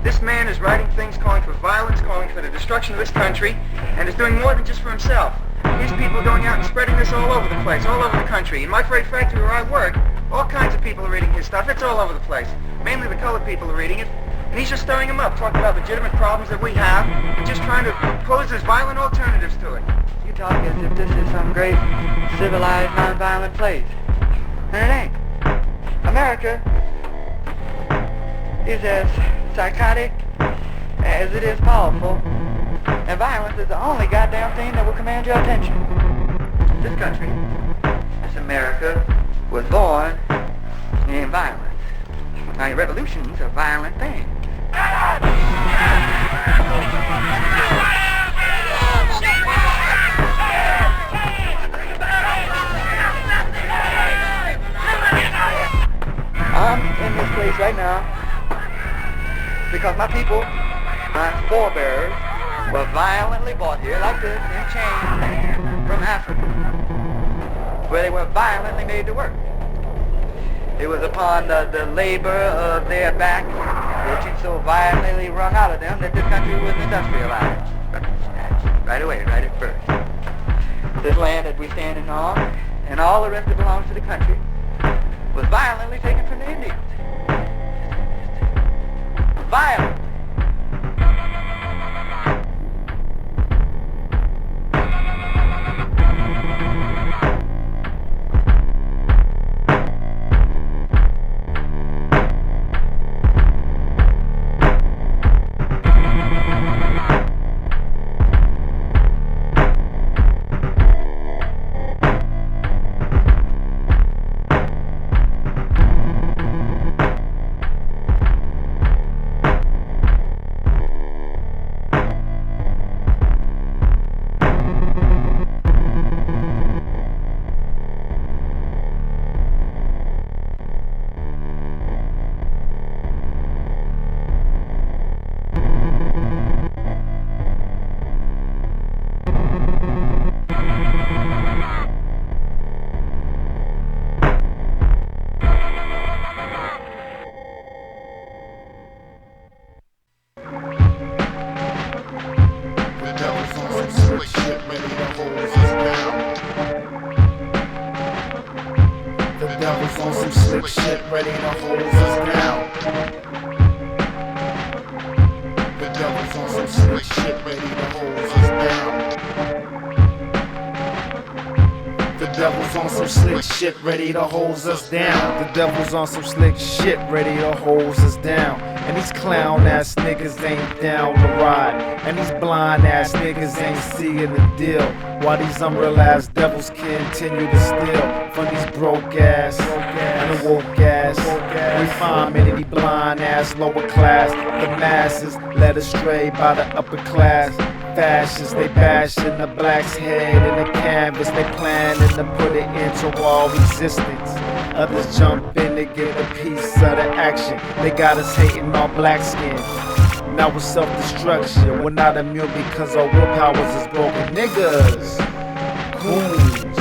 This man is writing things calling for violence, calling for the destruction of this country, and is doing more than just for himself. Here's people going out and spreading this all over the place, all over the country. In my freight factory where I work, all kinds of people are reading his stuff. It's all over the place. Mainly the colored people are reading it. And he's just stirring them up, talking about legitimate problems that we have, and just trying to pose as violent alternatives to it. You talk as if this is some great, civilized, non-violent place. And it ain't. America is as psychotic as it is powerful, and violence is the only goddamn thing that will command your attention. This country, this America, was born in violence. Now, revolutions are violent things. I'm in this place right now because my people, my forebears, were violently brought here like this in chains from Africa, where they were violently made to work. It was upon the labor of their back, which it so violently wrung out of them, that this country was industrialized. Right away, right at first. This land that we're standing on, and all the rest that belongs to the country, was violently taken from the Indians. Violently. Ready to hose us down. The devil's on some slick shit, ready to hose us down. And these clown ass niggas ain't down to ride. And these blind ass niggas ain't seeing the deal. While these unreal ass devils continue to steal from these broke ass and the woke ass. Refinement of these blind ass lower class. The masses led astray by the upper class. Fascists, they bashing the black's head in the canvas. They planning to put it into all resistance. Others jump in to get a piece of the action. They got us hating on black skin. Now it's self-destruction. We're not immune because our willpowers is broken. Niggas, goons,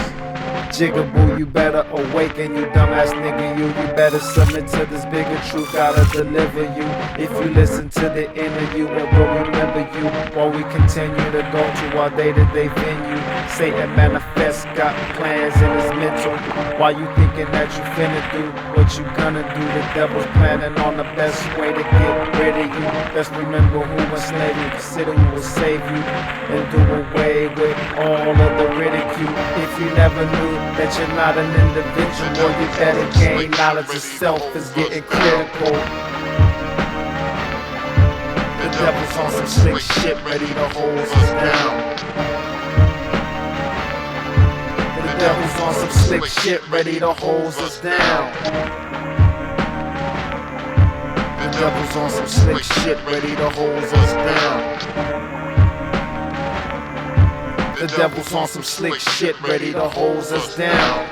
jigaboo, you better awaken, you dumbass nigga. You better submit to this bigger truth. Gotta deliver you. If you listen to the interview, it will remember you while we continue to go to our day-to-day venue. Satan manifests, got plans in his mental. While you thinking that you finna do what you gonna do, the devil's planning on the best way to get rid of you. Let's remember who enslaved you, consider who will save you, and do away with all of the ridicule. If you never knew that you're not an individual, you better gain knowledge of self is getting critical. The devil's on some slick shit, ready to hose us down. The devil's on some slick shit, ready to hose us down. The devil's on some slick shit, ready to hose us down. The devil's on some slick shit, ready to hose us down.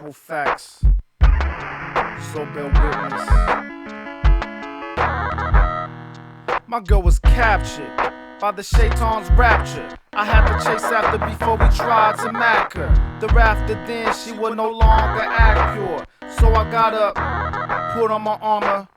actual facts. So bear witness. My girl was captured by the Shaiteens' rapture. I had to chase after before we tried to mack her. Thereafter then she would no longer act pure. So I got up, put on my armor,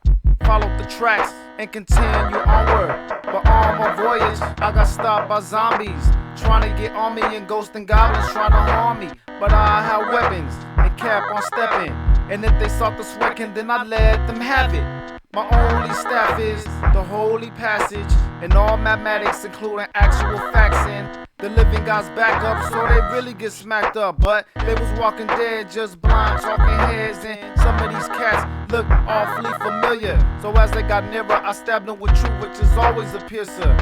followed the tracks, and continue onward. But on my voyage, I got stopped by zombies trying to get on me, and ghosts and goblins trying to harm me. But I had weapons and kept on stepping, and if they sought the sweating, then I let them have it. My only staff is the holy passage, and all mathematics including actual facts, and the living God's back up, so they really get smacked up. But they was walking dead, just blind, talking heads, and some of these cats look awfully familiar. So as they got nearer, I stabbed them with truth, which is always a piercer,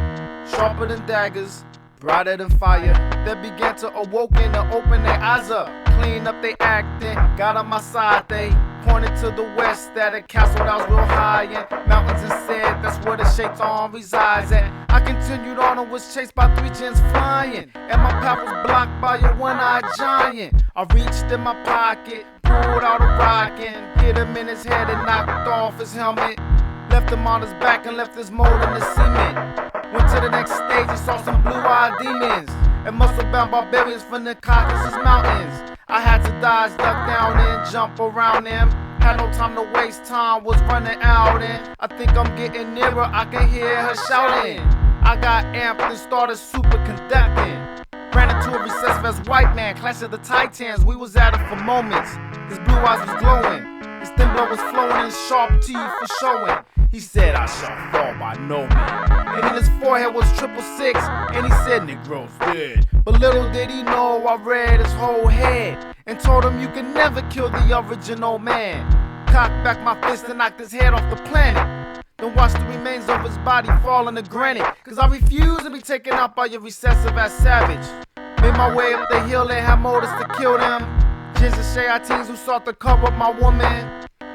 sharper than daggers, brighter than fire. They began to awoken and open their eyes up, clean up they acting, got on my side. They pointed to the west at a castle that was real high in mountains and said that's where the Shaitan resides at. I continued on and was chased by 3 Jinns flying, and my path was blocked by a one-eyed giant. I reached in my pocket, pulled out a rock and hit him in his head and knocked off his helmet. Left him on his back and left his mold in the cement. Went to the next stage and saw some blue-eyed demons and muscle-bound barbarians from the Caucasus Mountains. I had to dodge, duck down, and jump around them. Had no time to waste, time was running out, and I think I'm getting nearer, I can hear her shouting. I got amped and started superconducting. Ran into a recessive as white man, Clash of the Titans. We was at it for moments. His blue eyes was glowing, his thin blood was flowing, and his sharp teeth were showing. He said, I shall fall by no man. And in his forehead was 666, and he said, Negro's dead. But little did he know I read his whole head and told him you can never kill the original man. Cocked back my fist and knocked his head off the planet. Then watched the remains of his body fall into granite, cause I refuse to be taken out by your recessive ass savage. Made my way up the hill and had motives to kill them. Jinns Shaiteens who sought to cover up my woman.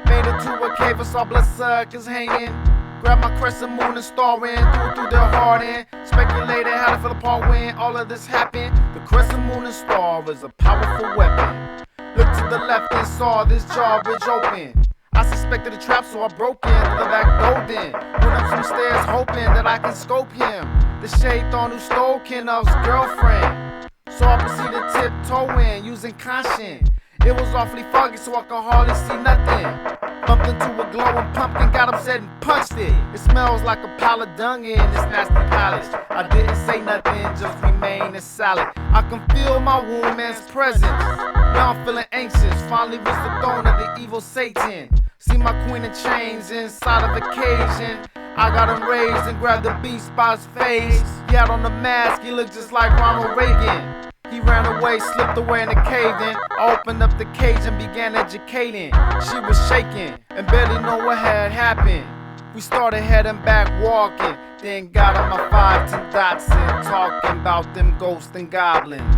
Made it to a cave and saw bloodsuckers hanging. Grabbed my crescent moon and star in, threw it through their heart in. Speculated how to feel apart when all of this happened. The crescent moon and star is a powerful weapon. Looked to the left and saw this drawbridge open. I suspected a trap, so I broke in the back door then. Went up some stairs hoping that I can scope him, the Shaitan who stole Kennuf's girlfriend. So I proceeded tiptoeing, using caution. It was awfully foggy, so I could hardly see nothing. Bumped into a glowing pumpkin, got upset and punched it. It smells like a pile of dung in this nasty palace. I didn't say nothing, just remained silent. I can feel my woman's presence. Now I'm feeling anxious, finally reached the throne of the evil Satan. See my queen in chains inside of a cage, and I got him raised and grabbed the beast by his face. He had on the mask, he looked just like Ronald Reagan. He ran away, slipped away in the cave, then I opened up the cage and began educating. She was shaking and barely know what had happened. We started heading back walking, then got on my 510 dots and talking about them ghosts and goblins.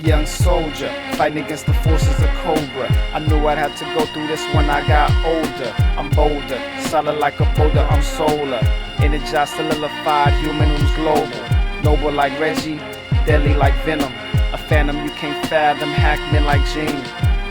Young soldier, fighting against the forces of Cobra. I knew I'd have to go through this when I got older. I'm bolder, solid like a boulder, I'm solar. energized, solidified human who's global. Noble like Reggie, deadly like Venom. A phantom you can't fathom, hackmen like Gene.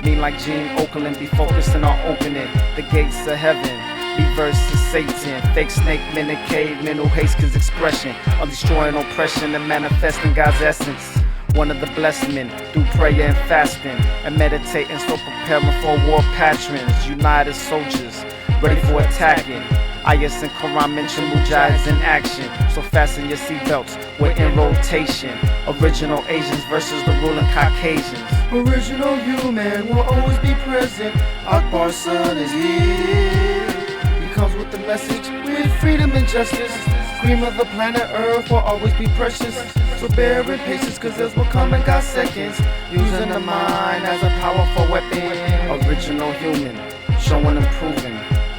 Mean like Gene Oakland, be focusing on opening the gates of heaven. Be versus Satan, fake snake men and cavemen who hates his expression of destroying oppression and manifesting God's essence. One of the blessed men through prayer and fasting and meditating, so preparing for war patrons, united soldiers ready for attacking. Ayahs and Quran mention mujahids in action, so fasten your seatbelts, we're in rotation. Original Asians versus the ruling Caucasians. Original human will always be present. Akbar's son is here. He comes with the message with freedom and justice. Cream of the planet Earth will always be precious. So bear in patience, cause this will come in God's seconds. Using the mind as a powerful weapon. Original human, showing and proving.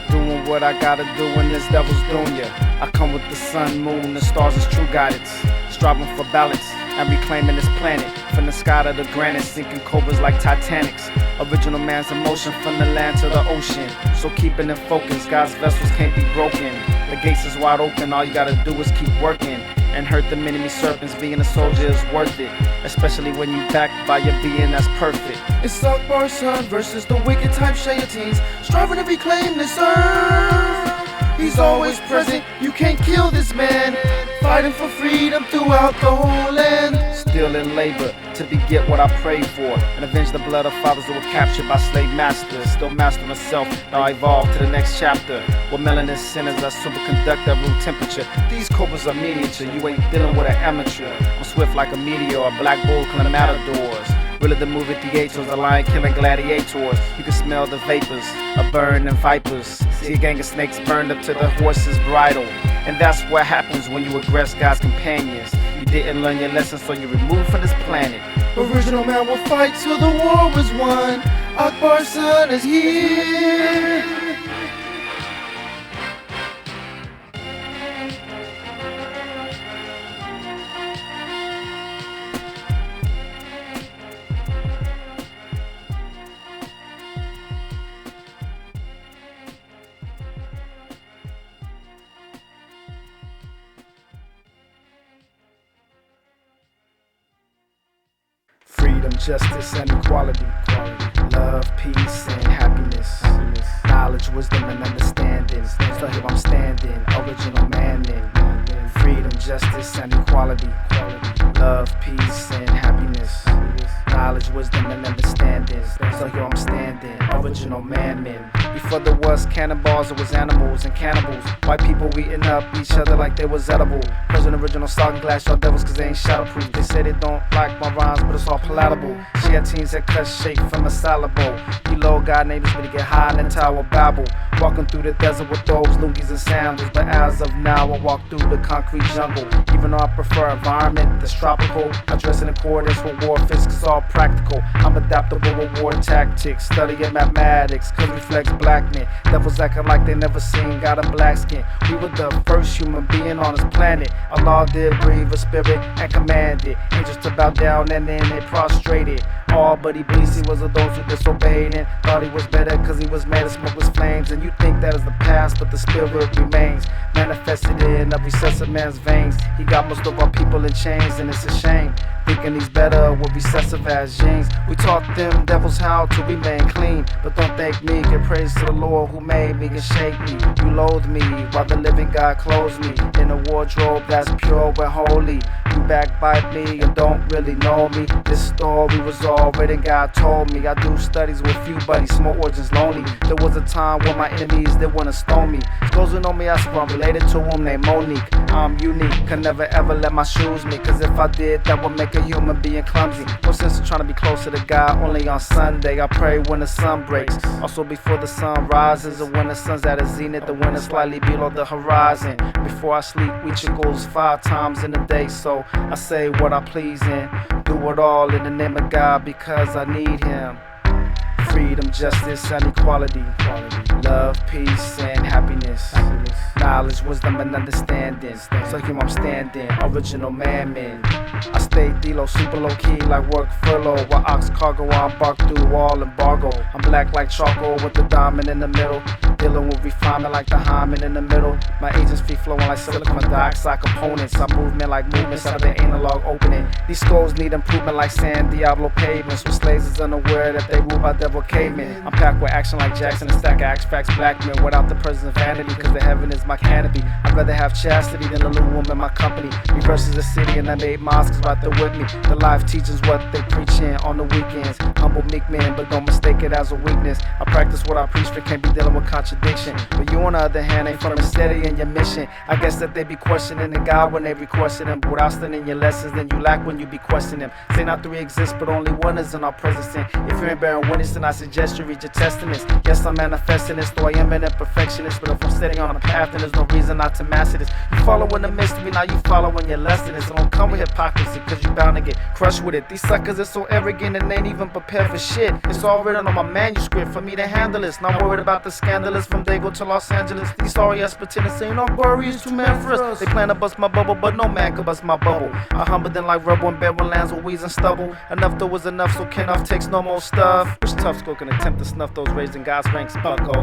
Doing what I gotta do when this devil's doing ya. I come with the sun, moon, the stars as true guidance. Striving for balance and reclaiming this planet. From the sky to the granite, sinking cobras like Titanics. Original man's emotion from the land to the ocean. So keeping it focused, God's vessels can't be broken. The gates is wide open, all you gotta do is keep working. And hurt the enemy serpents, being a soldier is worth it. Especially when you backed by your being that's perfect. It's Akbar's son versus the wicked Theives Shaiteens, striving to reclaim this earth. He's always present, you can't kill this man. Fighting for freedom throughout the whole land. Still in labor to beget what I prayed for, and avenge the blood of fathers who were captured by slave masters. Still master myself, now I evolve to the next chapter. With melanin sinners, I superconduct at room temperature. These cobras are miniature, you ain't dealing with an amateur. I'm swift like a meteor, a black bull killing matadors. Really the movie theaters, a lion killing gladiators. You can smell the vapors of burn and vipers. See a gang of snakes burned up to the horse's bridle. And that's what happens when you aggress God's companions. You didn't learn your lesson, so you're removed from this planet. Original man will fight till the war was won. Akbar's son is here. Freedom, justice, and equality. Love, peace, and happiness. Knowledge, wisdom, and understanding. So here I'm standing, original man. Freedom, justice, and equality. Love, peace, and happiness. Knowledge, wisdom, and understanding. So here I'm standing, original man. Before there was cannonballs, it was animals and cannibals. White people eating up each other like they was edible. Present original salt and glass, y'all devils, cause they ain't shadowproof. They say they don't like my rhymes, but it's all palatable. Shaiteens that cut shape from a salad bowl. You low God neighbors, but to get high in the tower babble. Walking through the desert with those loogies and sandals. But as of now, I walk through the concrete jungle. Even though I prefer environment that's tropical, I dress in accordance with war physics, it's all practical. I'm adaptable with war tactics, studying mathematics, cause reflects black men. Devils acting like they never seen God in black skin. We were the first human being on this planet. Allah did breathe a spirit and commanded angels to bow down, and then they prostrated. All but Iblis, he was of those who disobeyed and thought he was better cause he was made of smokeless flames. And you think that is the past, but the spirit remains manifested in every recessive man's veins. He got most of our people in chains, and it's a shame, thinking he's better with recessive as genes. We taught them devils how to remain clean, but don't thank me, give praise to the Lord who made me and shaped me. You loathe me while the living God clothes me in a wardrobe that's pure and holy. You backbite me and don't really know me. This story was all written, God told me. I do studies with few buddies, small origins lonely. There was a time when my enemies, they wanna stone me. Those who know me, I swear I'm related to them named Monique. I'm unique, can never ever let my shoes meet, cause if I did, that would make a human being clumsy. No sense in trying to be closer to God only on Sunday. I pray when the sun breaks, also before the sun rises, or when the sun's at a zenith, the wind is slightly below the horizon. Before I sleep, we goes 5 times in a day, so I say what I please and do it all in the name of God because I need Him. Freedom, justice, and equality. Love, peace, and happiness. Knowledge, wisdom, and understanding. So here I'm standing, original man. I stay D-Lo, super low-key like work furlough. While ox cargo, I embark through wall embargo. I'm black like charcoal with the diamond in the middle. Dealing with refinement like the hymen in the middle. My agents free flowing like silicon dioxide components. I movement like movements out of the analog opening. These skulls need improvement like San Diablo pavements. With slaves is unaware that they rule by devil cavemen. I'm packed with action like Jackson, a stack of axe facts black men without the presence of vanity, cause the heaven is my canopy. I'd rather have chastity than a little woman in my company. Reverses the city and I made mosques right there with me. The life teaches what they preaching on the weekends. Humble meek man, but don't mistake it as a weakness. I practice what I preach for, can't be dealing with contradiction. But you on the other hand ain't firm and steady in your mission. I guess that they be questioning the God when they be questioning. But without studying your lessons, then you lack when you be questioning them. Say not three exist, but only one is in our present sin. If you're in bearing witness, then I suggest you read your testaments. Yes, I'm manifesting this, though I am an imperfectionist. But if I'm steady on a path, then there's no reason not to master this. You following the mystery, now you following your lesson. So don't come with hypocrisy, cause you bound to get crushed with it. These suckers are so arrogant and ain't even prepared for shit. It's all written on my manuscript for me to handle this. Not worried about the scandalous from Dago to Los Angeles. These sorry ass pretenders saying Akbar is too man for us. They plan to bust my bubble, but no man can bust my bubble. I humble them like rubble and barren lands with weeds and stubble. Enough though was enough, so Kennuf takes no more stuff. Which tough skull can attempt to snuff those raised in God's ranks, bucko?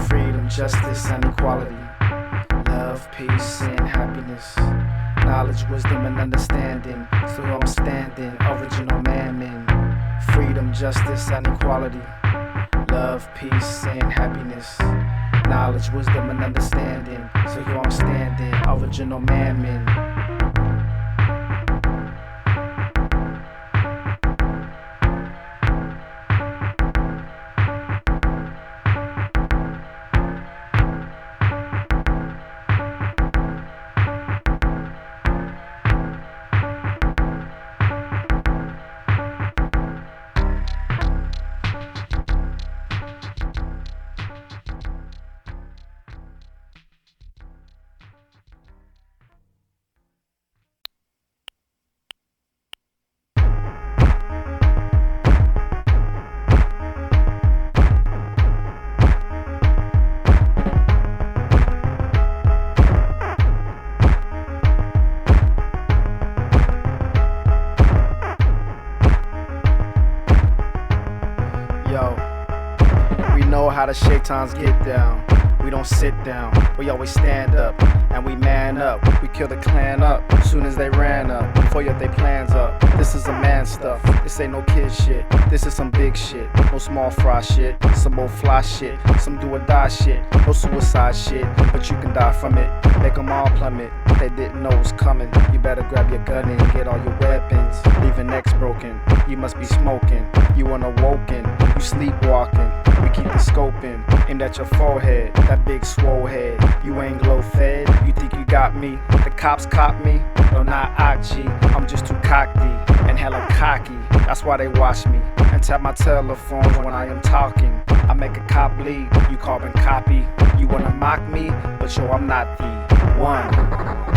Freedom, justice, and equality. Love, peace, and happiness. Knowledge, wisdom, and understanding. So I'm standing, original man. Freedom, justice, and equality. Love, peace, and happiness. Knowledge, wisdom, and understanding. So here I'm standing, original man. We know how the Shaiteens get down. We don't sit down, we always stand up, and we man up. We kill the clan up, soon as they ran up, before yet they plans up. This is a man stuff, this ain't no kid shit. This is some big shit, no small fry shit. Some old fly shit, some do or die shit. No suicide shit, but you can die from it. Make them all plummet, they didn't know it was coming. You better grab your gun and get all your weapons. Leaving necks broken, you must be smoking. You unawoken, you sleepwalking. We keep the scoping, aimed at your forehead. That big swole head, you ain't glow fed. You think you got me, the cops caught me. No, not Akji, I'm just too cocky and hella cocky. That's why they watch me and tap my telephones when I am talking. I make a cop bleed, you carbon copy. You wanna mock me, but yo, I'm not the one.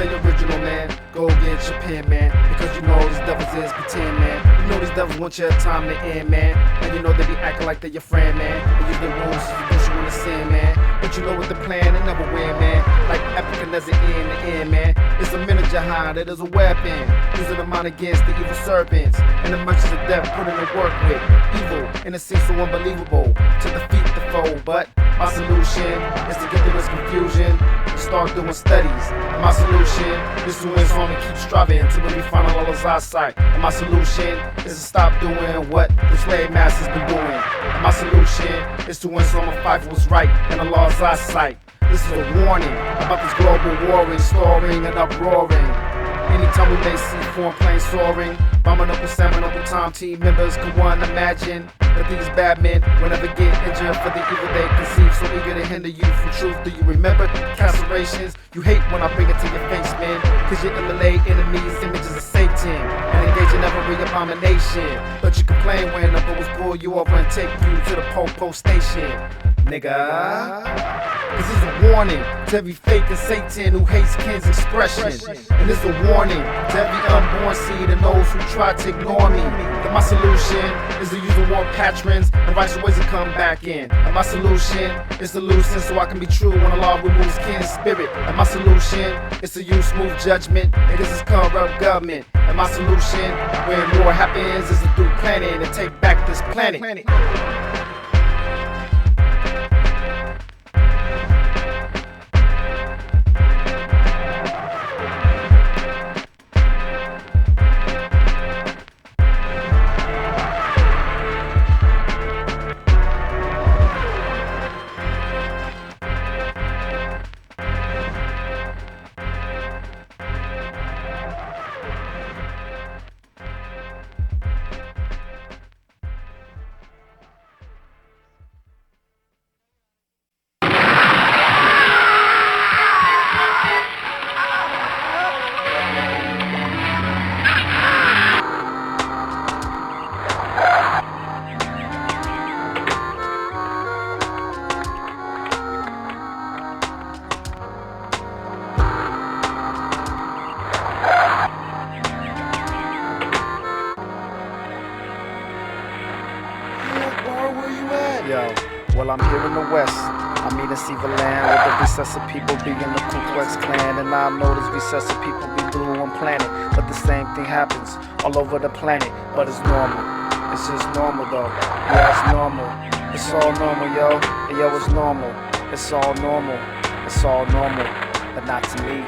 say original, man. Go get your pen, man. Because you know these devils is pretend, man. You know these devils want your time to end, man. And you know they be acting like they're your friend, man. And use their rules to do you wanna sin, man. But you know what the plan, they never win, man. Like epic and there's an end to end, man. It's a minute jihad, it is a weapon. Using the mind against the evil serpents. And the merchants of death put in the work with evil. And it seems so unbelievable to defeat the foe. But my solution is to get through this confusion and start doing studies. And my solution is to win on and keep striving to really find Lalala's eyesight. And my solution is to stop doing what the slave masters been doing. And my solution is to win some and fight for what's right in Allah's eyesight. This is a warning about this global warring, storing and uproaring. Anytime we may see foreign planes soaring, bombing up with salmon up with time team members, can one imagine that these bad men will never get injured for the evil they conceive, so eager to hinder you from truth. Do you remember cancelations? You hate when I bring it to your face, man, cause you immolate enemies, images of Satan, and engage in every abomination. But you complain when the bulls pull you over and take you to the post station, nigga. This is a warning to every fake and Satan who hates Ken's expression. And this is a warning to every unborn seed and those who try to ignore me. That my solution is to use the war patrons and righteous ways to come back in. And my solution is to loosen so I can be true when Allah removes Ken's spirit. And my solution is to use smooth judgment against this corrupt government. And my solution when war happens is to do planning and take back this planet. Yo, well I'm here in the West. I'm eating Siva land with the recessive people being the Ku Klux Klan. And I know these recessive people be blue on planet, but the same thing happens all over the planet. But it's normal, it's just normal though. Yeah, it's normal, it's all normal, yo. Hey, yo, it's normal, it's all normal, it's all normal, but not to me.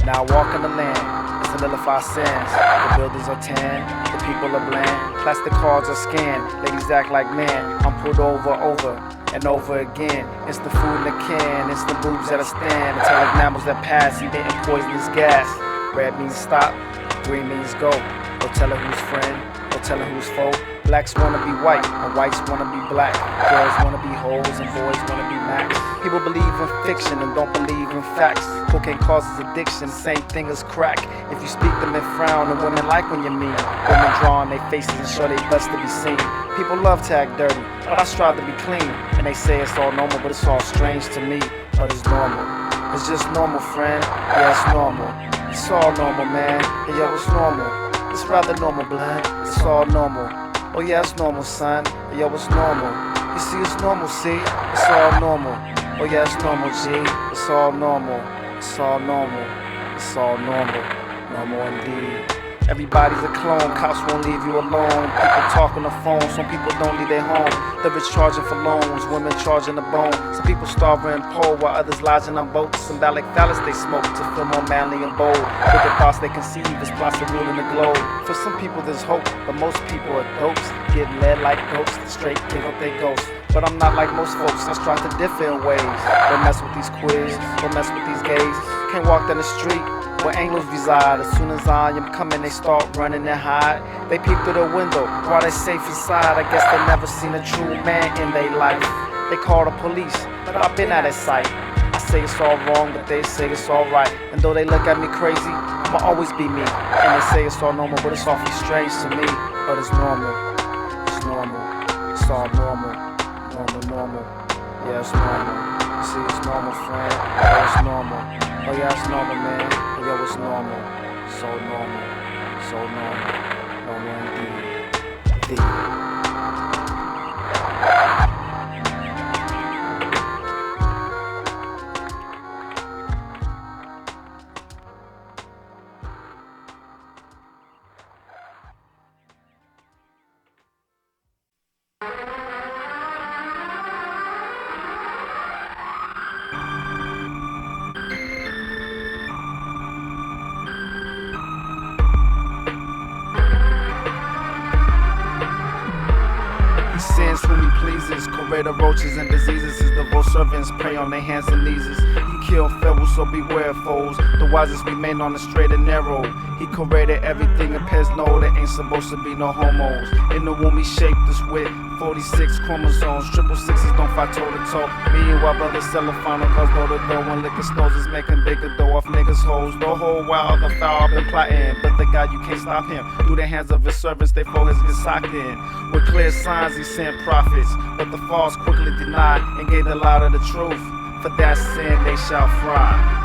Now I walk in the land, it's a nullified sands. The buildings are tan, the people are bland. Plastic cards are scanned, ladies act like man. I'm pulled over and over again. It's the food in the can, it's the boobs that I stand. It's like mammals that pass, emitting poisonous gas. Red means stop, green means go. Or tell her who's friend, or tell her who's foe. Blacks wanna be white, and whites wanna be black. Girls wanna be hoes, and boys wanna be max. People believe in fiction and don't believe in facts. Cocaine causes addiction, same thing as crack. If you speak them and frown, and women like when you're mean. Women draw on their faces and show they best to be seen. People love to act dirty, but I strive to be clean. And they say it's all normal, but it's all strange to me. But it's normal, it's just normal, friend. Yeah, it's normal, it's all normal, man. Hey, yo, it's normal, it's rather normal, blood. It's all normal. Oh yeah, it's normal, son. Hey, yo, it's normal. You see, it's normal, see? It's all normal. Oh yeah, it's normal, G. It's all normal. It's all normal. It's all normal. Normal indeed. Everybody's a clone, cops won't leave you alone. People talk on the phone, some people don't leave their home. The rich charging for loans, women charging the bone. Some people starving and poor, while others lodging on boats. Symbolic phallus they smoke to feel more manly and bold. Wicked thoughts they conceive as plots of ruling the globe. For some people there's hope, but most people are dopes. Getting led like goats, straight give up their ghosts. But I'm not like most folks, I strive to differ in ways. Don't mess with these queers, don't mess with these gays. Can't walk down the street where angels reside. As soon as I am coming, they start running and hide. They peep through the window while they safe inside. I guess they never seen a true man in their life. They call the police, but I've been out of sight. I say it's all wrong, but they say it's all right. And though they look at me crazy, I'ma always be me. And they say it's all normal, but it's awfully strange to me. But it's normal, it's normal, it's all normal, normal, normal. Yeah, it's normal. You see, it's normal, friend. Yeah, it's normal. Oh yeah, it's normal, man. Oh, yo, it's normal, so normal, so normal, normal indeed. Sends whom he pleases, correct roaches and diseases. His devout servants pray on their hands and knees. He killed fools, so beware foes. The wisest remain on the straight and narrow. He corrected everything and pairs know there ain't supposed to be no homos. In the womb he shaped us with 46 chromosomes. Triple sixes don't fight toe to toe. Me and while brothers sell a final cause door to door. When liquor stores is making bigger dough off niggas' hoes. The whole while the foul been plotting, but the God you can't stop him. Through the hands of his servants they foreheads get socked in. With clear signs he sent prophets, but the false quickly denied and gave the lie of the truth. For that sin they shall fry.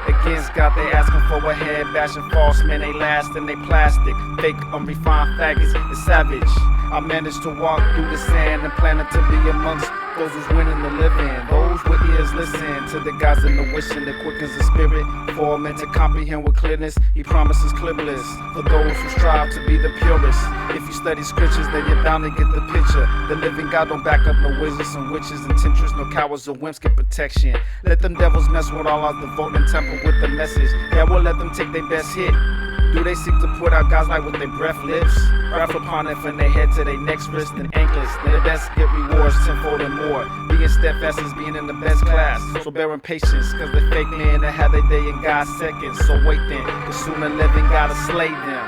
Against God they asking for a head bashing false men, they last and they plastic. Fake unrefined faggots is savage. I managed to walk through the sand and planning to be amongst those who's winning the living. Those with ears listen to the gods and the wishing that quickens the spirit. For men to comprehend with clearness, he promises clear bliss for those who strive to be the purest. If you study scriptures, then you're bound to get the picture. The living God don't back up no wizards and witches and temptress, no cowards or wimps get protection. Let them devils mess with all our devote and temper with the message. Yeah, we'll let them take their best hit. Do they seek to put out God's light with their breath lips? Wrap upon it from their head to their next wrist and anklets. Then the best get rewards tenfold and more. Being steadfast is being in the best class. So bearing patience, cause the fake men that have their day in God's seconds. So wait then, cause soon the living gotta slay them.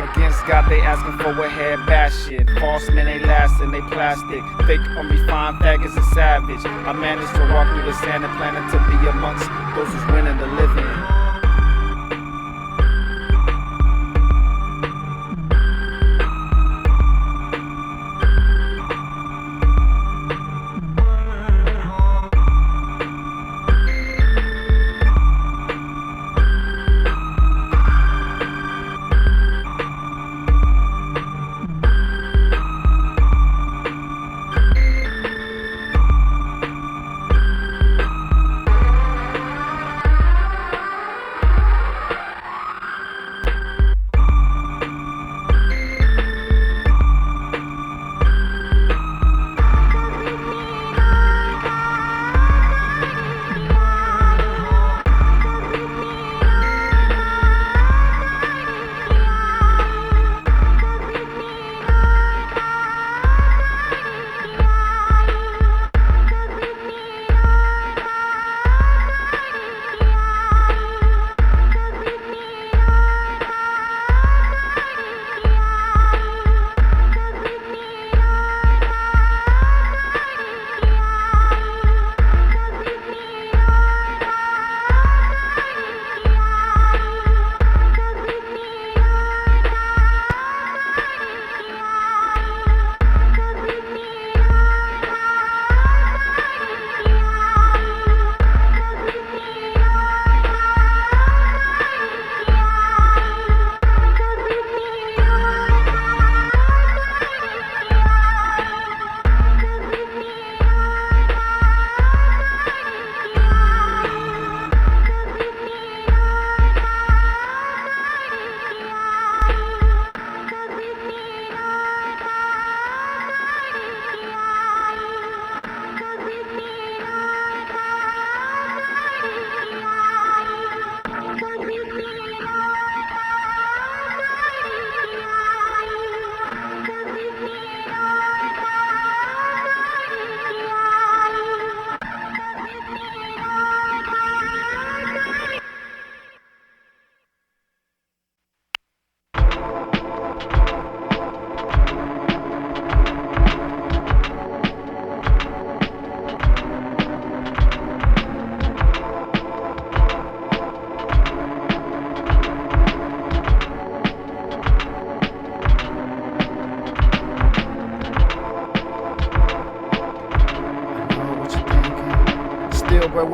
Against God they asking for a head bashing. False men they last and they plastic. Fake unrefined faggots is savage. I managed to walk through the sand and planning to be amongst those who's winning the living.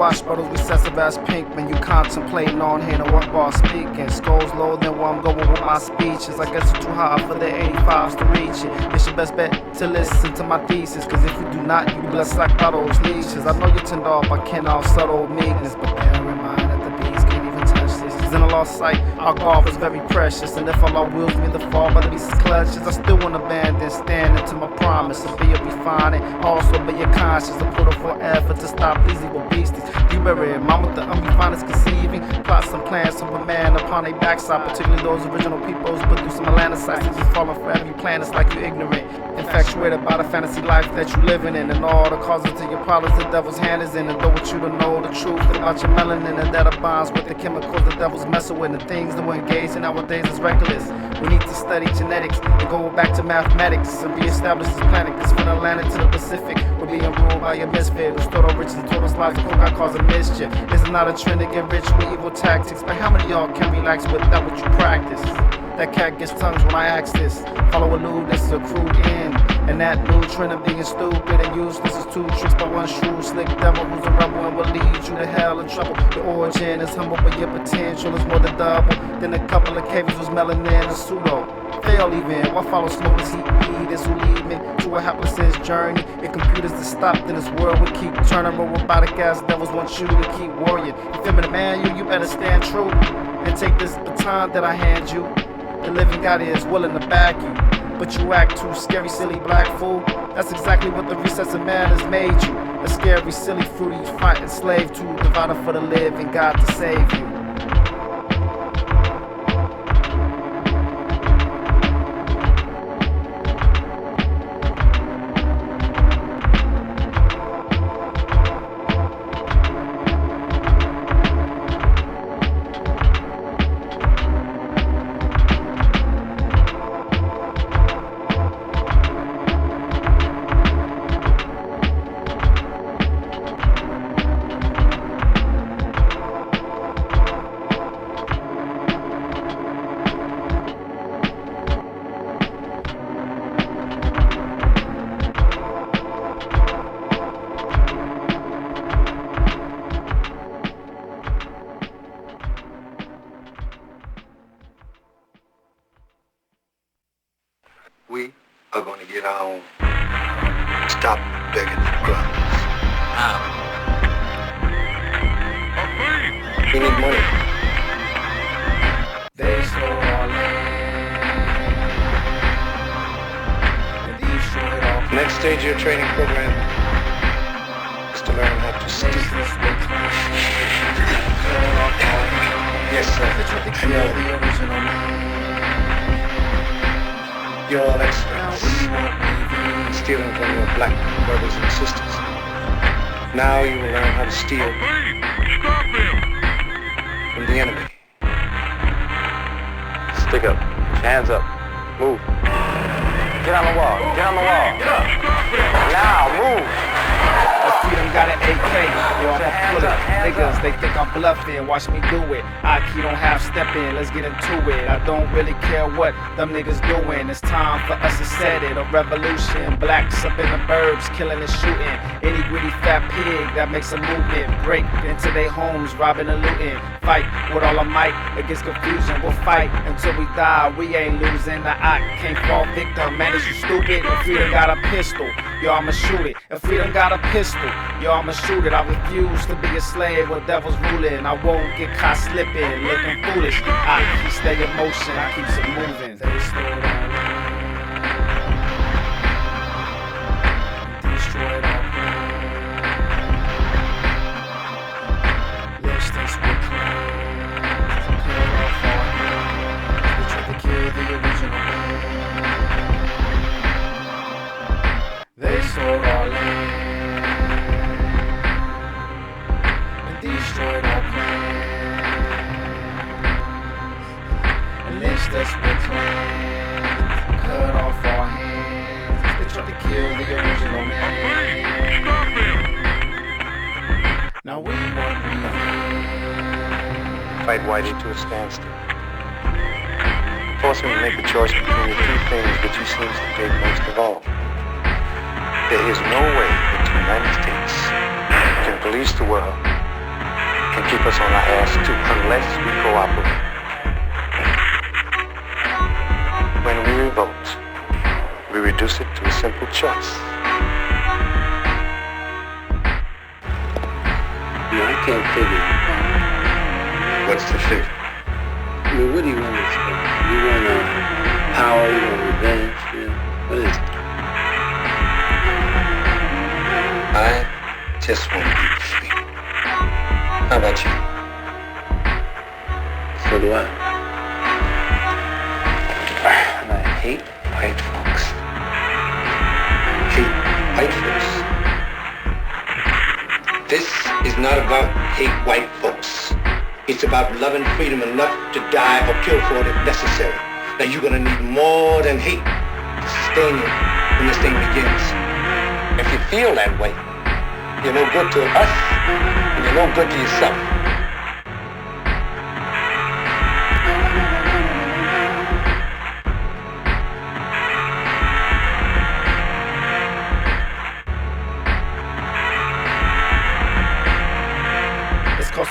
watched by those recessive ass pink when you contemplating on hearing what bar speaking. Skulls lower than where I'm going with my speeches. I guess it's too hard for the 85s to reach it. It's your best bet to listen to my thesis, cause if you do not, you be blessed like by those leashes. I know you're turned off by Kennuf's subtle meekness, but bear in mind that the beast can't even touch this. Cause in a lost sight, Akbar was very precious, and if Allah wills me to fall by the beast's clutches, I still won't abandon, stand into my promise to be a refining, also be your conscience, to put a full effort to stop these evil beasties. You bury him, I'm with the unrefined conceiving plots and plans of a man upon a backside, particularly those original peoples, but through some Atlantic you falling for every plan. It's like you ignorant, infatuated by the fantasy life that you living in, and all the causes to your problems the devil's hand is in. And don't want you to know the truth about your melanin, and that bonds with the chemicals the devil's messing with, and things that we're engaged in nowadays is reckless. We need to study genetics and go back to mathematics and reestablish this planet, cause from the Atlantic to the Pacific we're being ruled by a misfit who stole our riches and told us lies and got causing mischief. It's not a trend to get rich with evil tactics, but how many of y'all can relax with that what you practice? That cat gets tongues when I ask this. Follow a lewd, this is a crude end. And that new trend of being stupid and useless is two tricks by one shrewd slick devil who's a rebel and will lead you to hell and trouble. The origin is humble, but your potential is more than double. Then a couple of caves was melanin and pseudo. Fail even, what follows smoke is heat is who lead me to a hapless journey. If computers to stop, then this world will keep turning. But robotic ass devils want you to keep worrying. You feel me, man? You better stand true and take this baton that I hand you. The living God is willing to back you, but you act too scary, silly black fool. That's exactly what the recessive man has made you. A scary, silly, fruity, fighting slave to divided for the living God to save you. We are going to get our own. Stop begging for crumbs. We need money. They stole our land and destroyed our plan. Next stage of your training program is to learn how to steal. Yes, sir. The original man. You're all experts in stealing from your black brothers and sisters. Now you will learn how to steal from the enemy. Stick up. Hands up. Move. Get on the wall. Get on the wall. Now, move. Freedom got an AK, yo, I'ma pull it. Niggas, they think I'm bluffing, watch me do it. Aki don't have step in, let's get into it. I don't really care what them niggas doing. It's time for us to set it, a revolution. Blacks up in the burbs, killing and shooting. Any greedy fat pig that makes a movement. Break into their homes, robbing and looting. Fight with all our might against confusion. We'll fight until we die, we ain't losing. The I can't fall victim, man, is you stupid? If freedom got a pistol, yo, I'ma shoot it. If freedom got a pistol, yo, I'ma shoot it. I refuse to be a slave where devils ruling. I won't get caught slipping, looking foolish. I keep stay in motion, I keep it moving. They stole our land, destroyed our plan. Lynched us with clans, killed off our hands. They tried to kill the original man. They stole our land, destroyed our plans, and lynched us with clans, cut off our hands. They tried to kill the original man. Now we want revenge. Fight Whitey to a standstill. Force him to make a choice between the two things that he seems to hate most of all. There is no way that the United States can police the world can keep us on our ass too, unless we cooperate. When we revolt, we reduce it to a simple choice. No, I can't figure. What's the figure? I mean, what do you want this for? You want power, you want revenge, you know? What is it? I just want to be free. How about you? So do I. And I hate white folks. Hate white folks. This is not about hate white folks. It's about love and freedom enough to die or kill for it if necessary. Now you're gonna need more than hate to sustain you when this thing begins. If you feel that way, you're no good to us, and you're no good to yourself.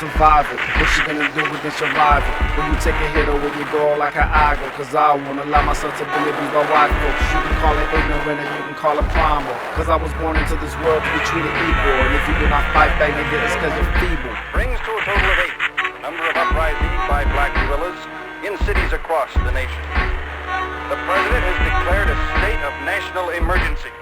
Survival. What you gonna do with this survival? When you take a hit or when you go like an idol? Cause I wanna allow myself to be abused by white folks. You can call it ignorant and you can call it primal. Cause I was born into this world to be treated equal. And if you do not fight back, nigga, it's cause you're feeble. Brings to a total of 8 the number of uprisings by black guerrillas in cities across the nation. The president has declared a state of national emergency.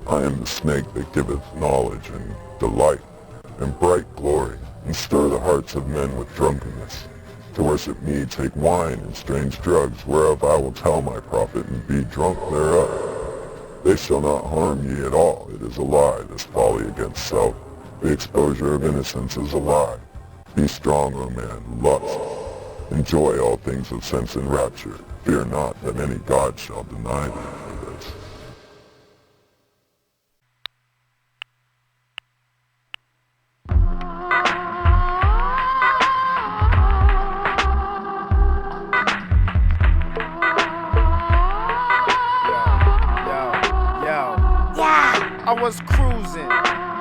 I am the snake that giveth knowledge and delight and bright glory, and stir the hearts of men with drunkenness. To worship me take wine and strange drugs, whereof I will tell my prophet and be drunk thereof. They shall not harm ye at all. It is a lie, this folly against self. The exposure of innocence is a lie. Be strong, O man, lust. Enjoy all things of sense and rapture. Fear not that any god shall deny thee for this. I was cruising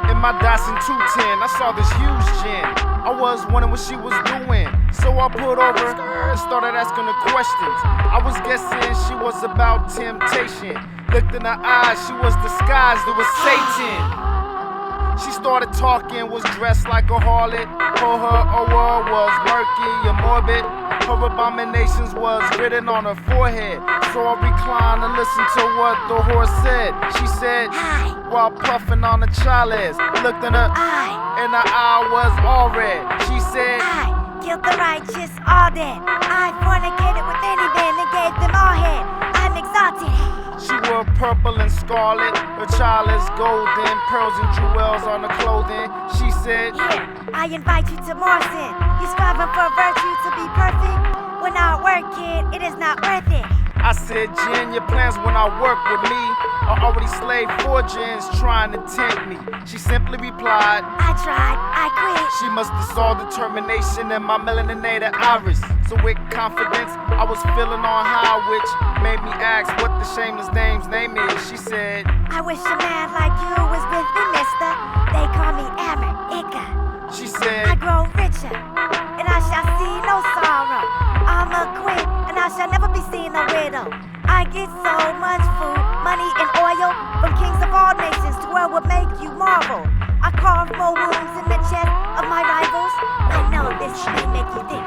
in my Dyson 210. I saw this huge gin. I was wondering what she was doing, so I pulled over and started asking her questions. I was guessing she was about temptation. Looked in her eyes, she was disguised, it was Satan. She started talking, was dressed like a harlot. For her, a world was murky and morbid. Her abominations was written on her forehead. So I reclined and listened to what the horse said. She said, "Hi," while puffing on the chalice. Looked in her eye, and her eye was all red. She said, "I killed the righteous, all dead. I fornicated with any man and gave them all head. I'm exalted." She wore purple and scarlet, her chalice golden, pearls and jewels on her clothing. She said, "Here, I invite you to more sin. You striving for virtue to be perfect? When I work it, it is not worth it." I said, "Jinn, your plans when I work with me are already slaved for Jinns trying to tempt me." She simply replied, "I tried, I quit." She must have saw determination in my melaninated iris. So with confidence, I was feeling on high, which made me ask what the shameless dame's name is. She said, "I wish a man like you was with me, mister. They call me Amir, Ika." She "I said, grow richer, and I shall see no sorrow. I'm a queen, and I shall never be seen a widow. I get so much food, money, and oil from kings of all nations to where it would make you marvel. I carve more wounds in the chest of my rivals. I know this may make you think.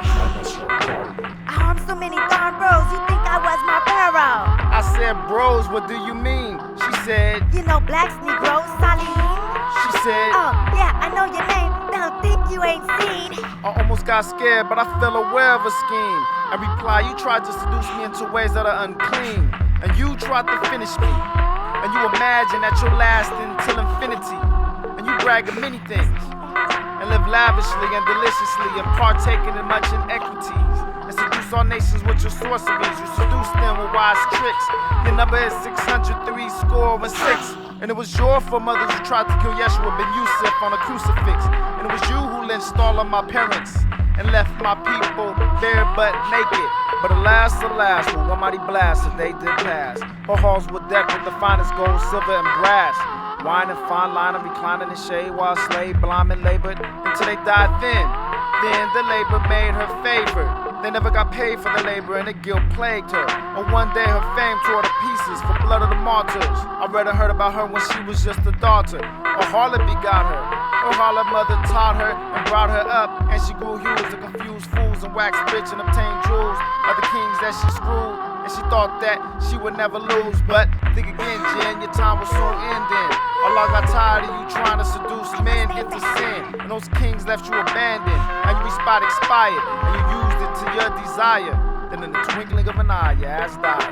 I harmed so many darn bros, you think I was my burrow." I said, said, bros, what do you mean? She said, You know blacks, Negroes, Salim. she said, Oh, yeah, I know your name. Don't think you ain't seen. I almost got scared, but I fell aware of a scheme. I replied, you tried to seduce me into ways that are unclean. And you tried to finish me. And you imagine that you'll last until infinity. And you brag of many things. And live lavishly and deliciously and partaking in much inequities. And seduce all nations with your sorceries. You seduce them with wise tricks. Your number is 603 score and 6. And it was your foremothers who tried to kill Yeshua ben Yusuf on a crucifix. And it was you who lynched all of my parents and left my people bare but naked. But alas, with one mighty blast, the day did pass. Her halls were decked with the finest gold, silver, and brass. Wine and fine line and reclining in shade while slave blind and labored until they died thin. Then the labor made her favored. They never got paid for the labor and the guilt plagued her. And one day her fame tore to pieces for blood of the martyrs. I read and heard about her when she was just a daughter. A harlot begot her. Her harlot mother taught her and brought her up. And she grew hues to confuse fools and wax rich and obtain jewels of the kings that she screwed. And she thought that she would never lose. But think again, Jinn, your time will soon end then. Allah got tired of you trying to seduce men into sin. And those kings left you abandoned. And your spot expired. And you used it to your desire. Then in the twinkling of an eye, your ass died.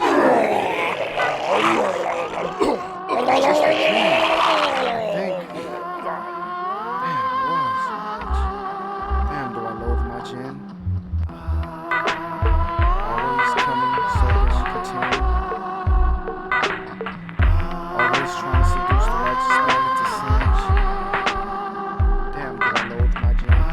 Just a dream. Thank you. Damn, it was. Damn, do I loathe my Jinn? Always coming sober and contained. Always trying to seduce the righteous man into sin. Damn, do I loathe my Jinn?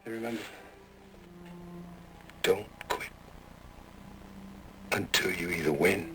And remember, don't quit until you either win